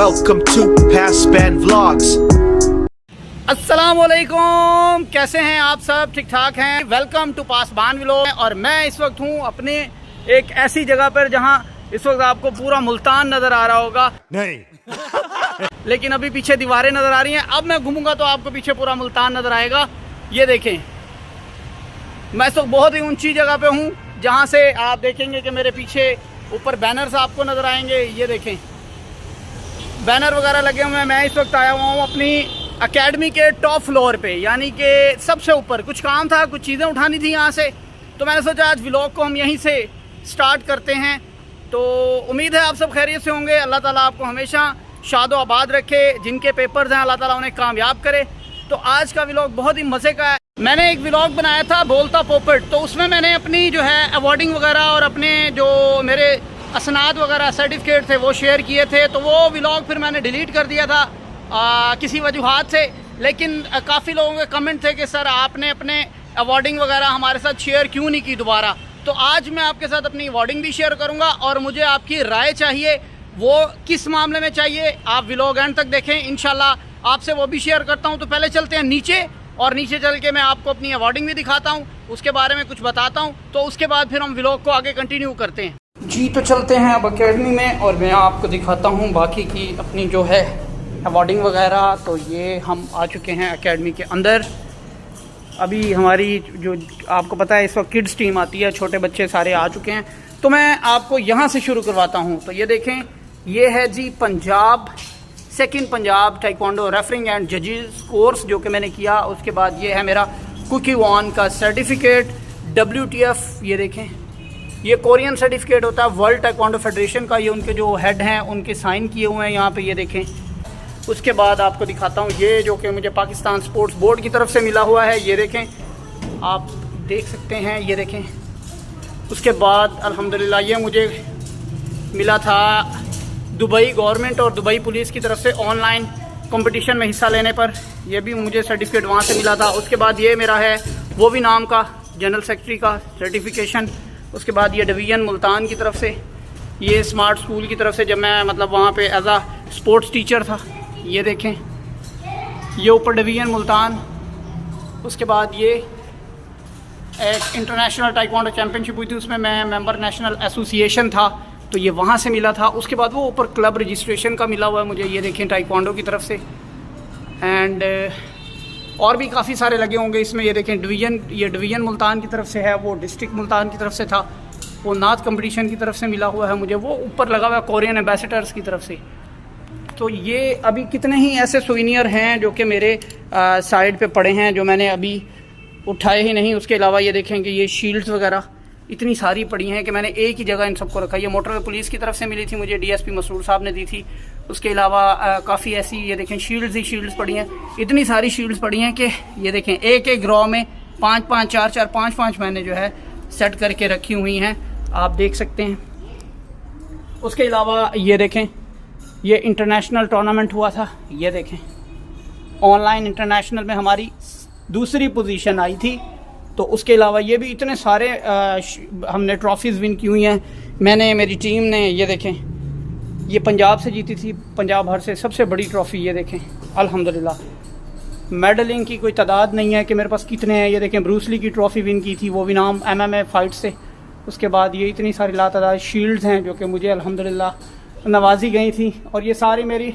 Welcome to Passban Vlogs. अस्सलामुअलैकुम, कैसे हैं आप सब? ठीक ठाक हैं। Welcome to Pasban vlog. और मैं इस वक्त हूं अपने एक ऐसी जगह पर जहां इस वक्त आपको पूरा मुल्तान नज़र आ रहा होगा। नहीं लेकिन अभी पीछे दीवारें नज़र आ रही हैं। अब मैं घूमूंगा तो आपको पीछे पूरा मुल्तान नज़र आएगा। ये देखें, मैं इस वक्त बहुत ही ऊंची जगह पे हूँ जहाँ से आप देखेंगे कि मेरे पीछे ऊपर बैनर्स आपको नज़र आएंगे। ये देखें, बैनर वगैरह लगे हुए हैं। मैं इस वक्त आया हुआ हूँ अपनी एकेडमी के टॉप फ्लोर पे, यानी कि सबसे ऊपर। कुछ काम था, कुछ चीज़ें उठानी थी यहाँ से, तो मैंने सोचा आज व्लॉग को हम यहीं से स्टार्ट करते हैं। तो उम्मीद है आप सब खैरियत से होंगे। अल्लाह ताला आपको हमेशा शादो आबाद रखे। जिनके पेपर्स हैं अल्लाह ताला उन्हें कामयाब करे। तो आज का व्लॉग बहुत ही मज़े का है। मैंने एक व्लॉग बनाया था बोलता पोपट, तो उसमें मैंने अपनी जो है अवार्डिंग वगैरह और अपने जो मेरे असनाद वगैरह सर्टिफिकेट थे वो शेयर किए थे। तो वो व्लॉग फिर मैंने डिलीट कर दिया था किसी वजूहात से। लेकिन काफ़ी लोगों के कमेंट थे कि सर आपने अपने अवार्डिंग वगैरह हमारे साथ शेयर क्यों नहीं की दोबारा। तो आज मैं आपके साथ अपनी अवार्डिंग भी शेयर करूंगा और मुझे आपकी राय चाहिए, वो किस मामले में चाहिए। आप व्लॉग एंड तक देखें, इंशाल्लाह आपसे वो भी शेयर करता हूं। तो पहले चलते हैं नीचे, और नीचे चल के मैं आपको अपनी अवार्डिंग भी दिखाता हूं, उसके बारे में कुछ बताता हूं। तो उसके बाद फिर हम व्लॉग को आगे कंटिन्यू करते हैं जी। तो चलते हैं अब अकेडमी में और मैं आपको दिखाता हूँ बाकी की अपनी जो है अवार्डिंग वगैरह। तो ये हम आ चुके हैं अकेडमी के अंदर। अभी हमारी जो आपको पता है इस वक्त किड्स टीम आती है, छोटे बच्चे सारे आ चुके हैं। तो मैं आपको यहाँ से शुरू करवाता हूँ। तो ये देखें, ये है जी Punjab, second Punjab taekwondo refereeing and जजेस कोर्स जो कि मैंने किया। उसके बाद ये है मेरा कुकी वॉन का सर्टिफिकेट WTF। ये देखें, ये कोरियन सर्टिफिकेट होता है वर्ल्ड टाइक्वांडो फेडरेशन का। ये उनके जो हेड हैं उनके साइन किए हुए हैं यहाँ पे, ये देखें। उसके बाद आपको दिखाता हूँ ये जो कि मुझे पाकिस्तान स्पोर्ट्स बोर्ड की तरफ से मिला हुआ है। ये देखें, आप देख सकते हैं, ये देखें। उसके बाद अल्हम्दुलिल्लाह ये मुझे मिला था दुबई गवर्नमेंट और दुबई पुलिस की तरफ से ऑनलाइन कंपटीशन में हिस्सा लेने पर। यह भी मुझे सर्टिफिकेट वहाँ से मिला था। उसके बाद ये मेरा है वो भी नाम का जनरल सेक्रेटरी का सर्टिफिकेशन। उसके बाद ये डिवीज़न मुल्तान की तरफ से, ये स्मार्ट स्कूल की तरफ से जब मैं मतलब वहाँ पे एज आ स्पोर्ट्स टीचर था। ये देखें, ये ऊपर डिवीज़न मुल्तान। उसके बाद ये एक इंटरनेशनल टाइक्वांडो चैम्पियनशिप हुई थी, उसमें मैं मेंबर नेशनल एसोसिएशन था, तो ये वहाँ से मिला था। उसके बाद वो ऊपर क्लब रजिस्ट्रेशन का मिला हुआ है मुझे, ये देखें टाइक्वांडो की तरफ से। एंड और भी काफ़ी सारे लगे होंगे इसमें। ये देखें डिवीज़न, ये डिवीज़न मुल्तान की तरफ से है, वो डिस्ट्रिक्ट मुल्तान की तरफ से था, वो नाथ कंपटीशन की तरफ से मिला हुआ है मुझे। वो ऊपर लगा हुआ है कोरियन एम्बेसडर्स की तरफ से। तो ये अभी कितने ही ऐसे सुवीनियर हैं जो कि मेरे साइड पे पड़े हैं जो मैंने अभी उठाए ही नहीं। उसके अलावा ये देखेंगे ये शील्ड्स वगैरह इतनी सारी पड़ी हैं कि मैंने एक ही जगह इन सबको रखा। ये मोटरवे पुलिस की तरफ से मिली थी मुझे, DSP मसरूर साहब ने दी थी। उसके अलावा काफ़ी ऐसी ये देखें शील्ड्स ही शील्ड्स पड़ी हैं, इतनी सारी शील्ड्स पड़ी हैं कि ये देखें एक एक ड्रॉ में 5-5, 4-4, 5-5 मैंने जो है सेट करके रखी हुई हैं, आप देख सकते हैं। उसके अलावा ये देखें, ये इंटरनेशनल टूर्नामेंट हुआ था, ये देखें ऑनलाइन इंटरनेशनल में हमारी दूसरी पोजीशन आई थी। तो उसके अलावा ये भी इतने सारे हमने ट्रॉफीज़ विन की हुई हैं मैंने, मेरी टीम ने। ये देखें, ये पंजाब से जीती थी, पंजाब भर से सबसे बड़ी ट्रॉफ़ी। ये देखें अल्हम्दुलिल्लाह, मेडलिंग की कोई तादाद नहीं है कि मेरे पास कितने हैं। ये देखें ब्रूसली की ट्रॉफ़ी विन की थी, वो भी नाम MMA फाइट से। उसके बाद ये इतनी सारी लातादाद शील्ड्स हैं जो कि मुझे अल्हम्दुलिल्लाह नवाजी गई थी। और ये सारी मेरी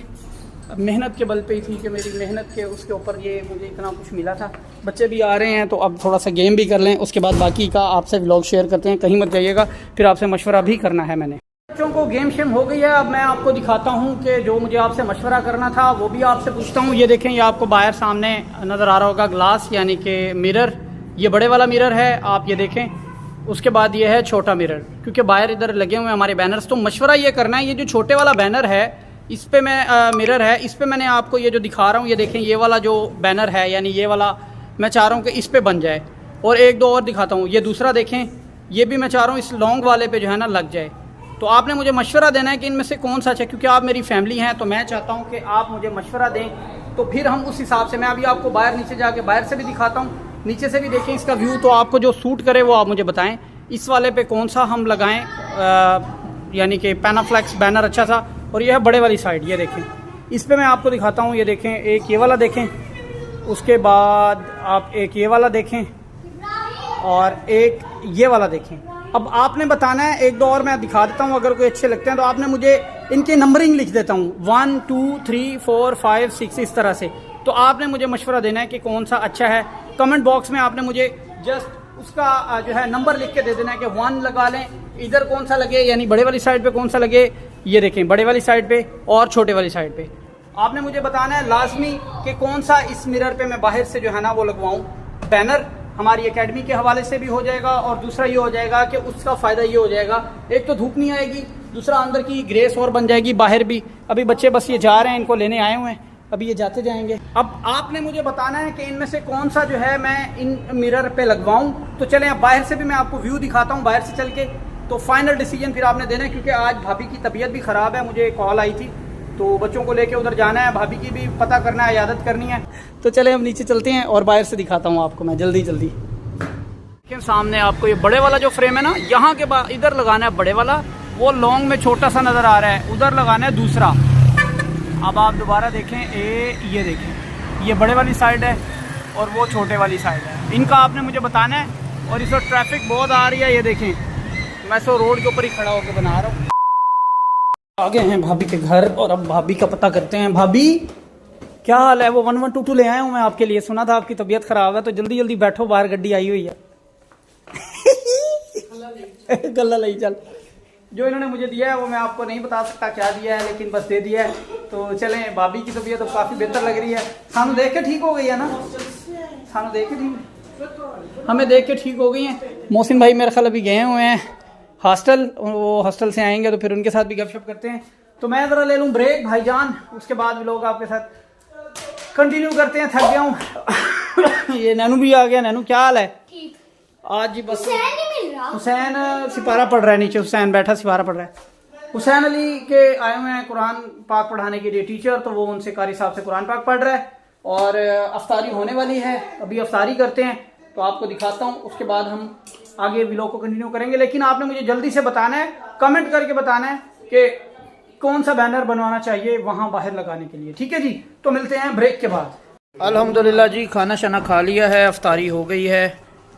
मेहनत के बल पे ही थी कि मेरी मेहनत के उसके ऊपर ये मुझे इतना कुछ मिला था। बच्चे भी आ रहे हैं तो अब थोड़ा सा गेम भी कर लें, उसके बाद बाकी का आपसे व्लॉग शेयर करते हैं। कहीं मत जाइएगा, फिर आपसे मशवरा भी करना है मैंने। बच्चों को गेम शेम हो गई है, अब मैं आपको दिखाता हूँ कि जो मुझे आपसे मशवरा करना था वो भी आपसे पूछता हूँ। ये देखें, ये आपको बाहर सामने नज़र आ रहा होगा ग्लास, यानी कि मिरर। ये बड़े वाला मिरर है, आप ये देखें। उसके बाद ये है छोटा मिरर, क्योंकि बाहर इधर लगे हुए हैं हमारे बैनर्स। तो मशवरा ये करना है, ये जो छोटे वाला बैनर है इस पे मैं मिरर है, इस पे मैंने आपको ये जो दिखा रहा हूँ, ये देखें ये वाला जो बैनर है, यानी ये वाला मैं चाह रहा हूँ कि इस पे बन जाए। और एक दो और दिखाता हूँ, ये दूसरा देखें, ये भी मैं चाह रहा हूँ इस लॉन्ग वाले पे जो है ना लग जाए। तो आपने मुझे मशवरा देना है कि इनमें से कौन सा अच्छा, क्योंकि आप मेरी फैमिली हैं, तो मैं चाहता हूँ कि आप मुझे मशवरा दें। तो फिर हम उस हिसाब से, मैं अभी आपको बाहर नीचे जाके बाहर से भी दिखाता हूँ, नीचे से भी देखें इसका व्यू। तो आपको जो सूट करे वो आप मुझे बताएं, इस वाले पे कौन सा हम लगाएं, यानी कि पैनाफ्लेक्स बैनर अच्छा सा और ये है बड़े वाली साइड, ये देखें। इस पे मैं आपको दिखाता हूँ, ये देखें, एक ये वाला देखें, उसके बाद आप एक ये वाला देखें और एक ये वाला देखें। अब आपने बताना है, एक दो और मैं दिखा देता हूँ, अगर कोई अच्छे लगते हैं तो आपने मुझे इनके नंबरिंग लिख देता हूँ 1 2 3 4 5 6 इस तरह से। तो आपने मुझे मशवरा देना है कि कौन सा अच्छा है। कमेंट बॉक्स में आपने मुझे जस्ट उसका जो है नंबर लिख के दे देना है कि 1 लगा लें, इधर कौन सा लगे, यानी बड़े वाली साइड पे कौन सा लगे, ये देखें बड़े वाली साइड पे और छोटे वाली साइड पे। आपने मुझे बताना है लाजमी कि कौन सा इस मिरर पे मैं बाहर से जो है ना वो लगवाऊँ। बैनर हमारी एकेडमी के हवाले से भी हो जाएगा और दूसरा ये हो जाएगा कि उसका फ़ायदा ये हो जाएगा, एक तो धूप नहीं आएगी, दूसरा अंदर की ग्रेस और बन जाएगी, बाहर भी। अभी बच्चे बस ये जा रहे हैं, इनको लेने आए हुए हैं, अभी ये जाते जाएंगे। अब आपने मुझे बताना है कि इनमें से कौन सा जो है मैं इन मिरर पे लगवाऊं। तो चलें अब बाहर से भी मैं आपको व्यू दिखाता हूं, बाहर से चल के, तो फाइनल डिसीजन फिर आपने देना है, क्योंकि आज भाभी की तबीयत भी ख़राब है, मुझे कॉल आई थी तो बच्चों को लेके उधर जाना है, भाभी की भी पता करना है, इयादत करनी है। तो चलें अब नीचे चलते हैं और बाहर से दिखाता हूँ आपको मैं जल्दी जल्दी। सामने आपको ये बड़े वाला जो फ्रेम है ना, यहाँ के बाद इधर लगाना है बड़े वाला, वो लॉन्ग में छोटा सा नज़र आ रहा है, उधर लगाना है दूसरा। अब आप दोबारा देखें, ये देखें, ये बड़े वाली साइड है और वो छोटे वाली साइड है, इनका आपने मुझे बताना है। और इस वक्त ट्रैफिक बहुत आ रही है, ये देखें, मैं सो रोड के ऊपर ही खड़ा होकर बना रहा हूँ। आ गए हैं भाभी के घर और अब भाभी का पता करते हैं। भाभी क्या हाल है? वो 1122 ले आया हूँ मैं आपके लिए, सुना था आपकी तबीयत ख़राब है, तो जल्दी जल्दी बैठो, बाहर गड्डी आई हुई है। गल्ला नहीं, चल जो इन्होंने मुझे दिया है वो मैं आपको नहीं बता सकता क्या दिया है, लेकिन बस दे दिया है। तो चलें, भाभी की तबीयत तो काफ़ी बेहतर लग रही है, सानू देख के ठीक हो गई है ना, सानू देख के ठीक, हमें देख के ठीक हो गई हैं। मोहसिन भाई मेरे ख्याल अभी गए हुए हैं हॉस्टल, वो हॉस्टल से आएंगे तो फिर उनके साथ भी गपशप करते हैं। तो मैं ज़रा ले लूँ ब्रेक भाईजान, उसके बाद भी लोग आपके साथ कंटिन्यू करते हैं, थक गया हूँ। ये नैनू भी आ गया। नैनू क्या हाल है? आज जी बस हुसैन सिपारा पढ़ रहा है नीचे, हुसैन बैठा सिपारा पढ़ रहा है। हुसैन अली के आए हुए हैं कुरान पाक पढ़ाने के लिए टीचर, तो वो उनसे कारी साहब से कुरान पाक पढ़ रहा है और अफ्तारी होने वाली है, अभी अफ्तारी करते हैं तो आपको दिखाता हूँ, उसके बाद हम आगे व्लॉग को कंटिन्यू करेंगे। लेकिन आपने मुझे जल्दी से बताना है, कमेंट करके बताना है कि कौन सा बैनर बनवाना चाहिए वहाँ बाहर लगाने के लिए, ठीक है जी। तो मिलते हैं ब्रेक के बाद। अल्हम्दुलिल्लाह जी, खाना शाना खा लिया है, अफ्तारी हो गई है,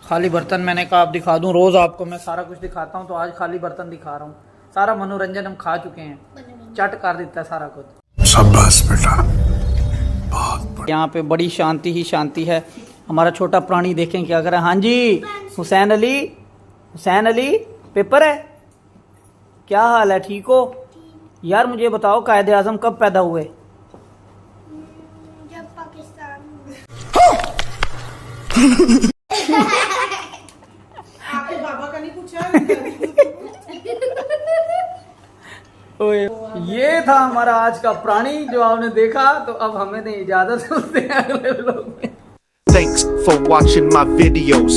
खाली बर्तन मैंने कहा आप दिखा दूं, रोज़ आपको मैं सारा कुछ दिखाता हूं, तो आज खाली बर्तन दिखा रहा हूं। सारा मनोरंजन हम खा चुके हैं, चट कर देता है सारा कुछ। शाबाश बेटा, बहुत यहाँ पे बड़ी शांति ही शांति है। हमारा छोटा प्राणी देखें क्या कर रहा है। हाँ जी हुसैन अली, हुसैन अली पेपर है, क्या हाल है, ठीक हो? यार मुझे बताओ कायद आज़म कब पैदा हुए? जब पाकिस्तान आपके बाबा का नहीं पूछा? ओए, ये था हमारा आज का प्राणी जो आपने देखा। तो अब हमें नहीं इजाजत, सुनते हैं अगले व्लॉग में। Thanks for watching my videos.